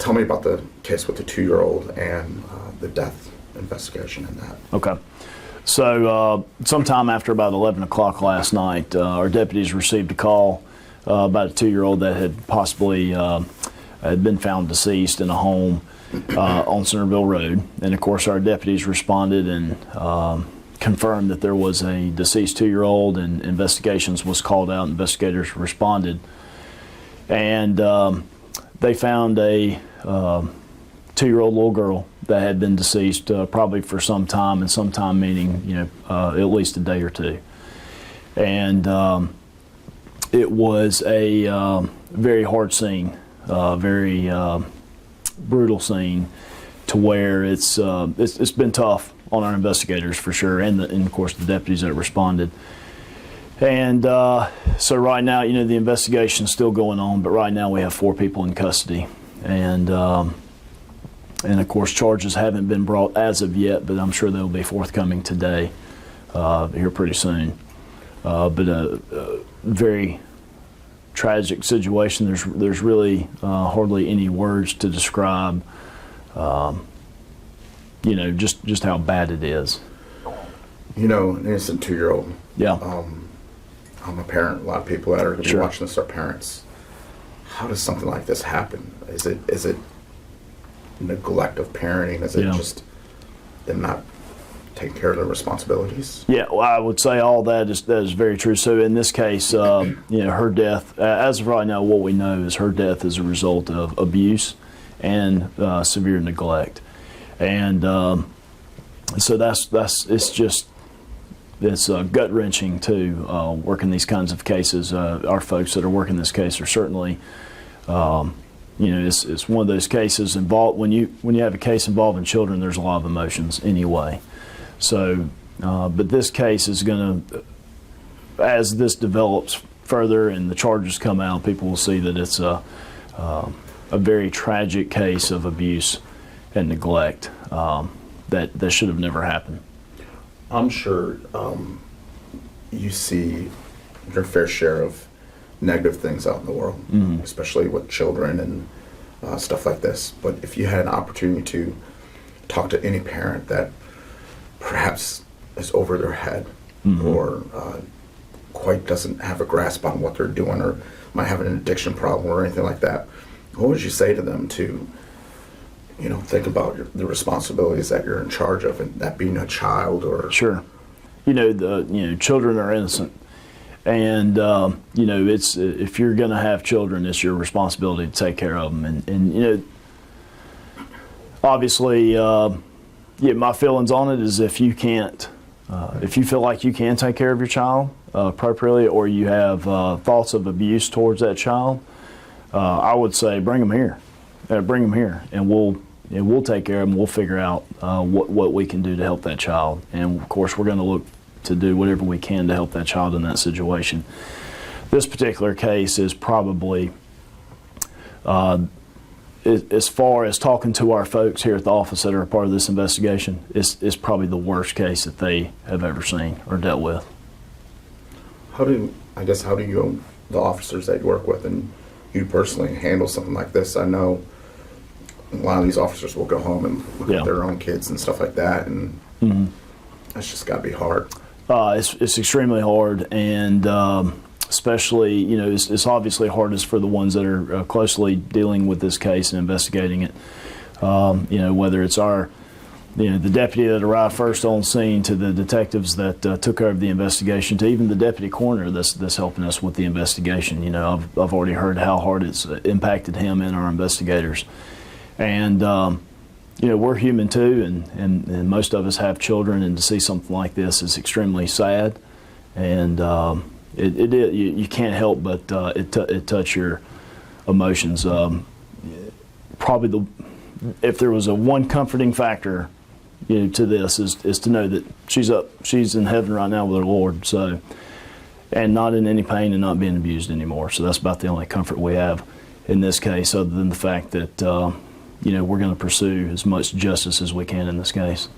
tell me about the case with the 2-year-old and the death investigation in that. Okay. So sometime after about 11 o'clock last night, our deputies received a call about a 2-year-old that had possibly had been found deceased in a home on Centerville Road. And of course our deputies responded and confirmed that there was a deceased 2-year-old, and investigations was called out. Investigators responded, and they found a 2-year-old little girl that had been deceased probably for some time, and some time meaning at least a day or two. And it was a very hard scene, very brutal scene, to where it's been tough on our investigators for sure, and of course the deputies that responded. And so right now, the investigation is still going on, but right now we have 4 people in custody, and of course charges haven't been brought as of yet, but I'm sure they'll be forthcoming today, here pretty soon. But a very tragic situation. There's really hardly any words to describe, just how bad it is. An innocent 2-year-old. Yeah. I'm a parent. A lot of people that are going to be Sure. watching this are parents. How does something like this happen? Is it neglect of parenting? Is it just them not taking care of their responsibilities? Yeah, well, I would say all that is very true. So in this case, her death, as of right now, what we know is her death is a result of abuse and severe neglect, and so it's gut wrenching too. Working these kinds of cases, our folks that are working this case are certainly, it's one of those cases involved. When you have a case involving children, there's a lot of emotions anyway. So, but this case is going to, as this develops further and the charges come out, people will see that it's a very tragic case of abuse and neglect that should have never happened. I'm sure you see your fair share of negative things out in the world, especially with children and stuff like this. But if you had an opportunity to talk to any parent that perhaps is over their head or quite doesn't have a grasp on what they're doing, or might have an addiction problem or anything like that, what would you say to them to think about the responsibilities that you're in charge of, and that being a child? Or Sure. Children are innocent, and it's if you're going to have children, it's your responsibility to take care of them. And obviously, my feelings on it is if you can't, if you feel like you can take care of your child appropriately, or you have thoughts of abuse towards that child, I would say bring them here. Bring them here, and we'll take care of them. We'll figure out what we can do to help that child, and of course we're going to look to do whatever we can to help that child in that situation. This particular case is probably, as far as talking to our folks here at the office that are a part of this investigation, is probably the worst case that they have ever seen or dealt with. How do you, the officers that you work with and you personally, handle something like this? I know a lot of these officers will go home and look at their own kids and stuff like that, and that's just got to be hard. It's extremely hard, and especially, it's obviously hardest for the ones that are closely dealing with this case and investigating it. Whether it's the deputy that arrived first on scene, to the detectives that took over the investigation, to even the deputy coroner that's helping us with the investigation. I've already heard how hard it's impacted him and our investigators. And we're human too, and most of us have children, and to see something like this is extremely sad. And you can't help but it touch your emotions. Probably if there was a one comforting factor to this is to know that she's in heaven right now with her Lord, so, and not in any pain and not being abused anymore. So that's about the only comfort we have in this case, other than the fact that we're going to pursue as much justice as we can in this case.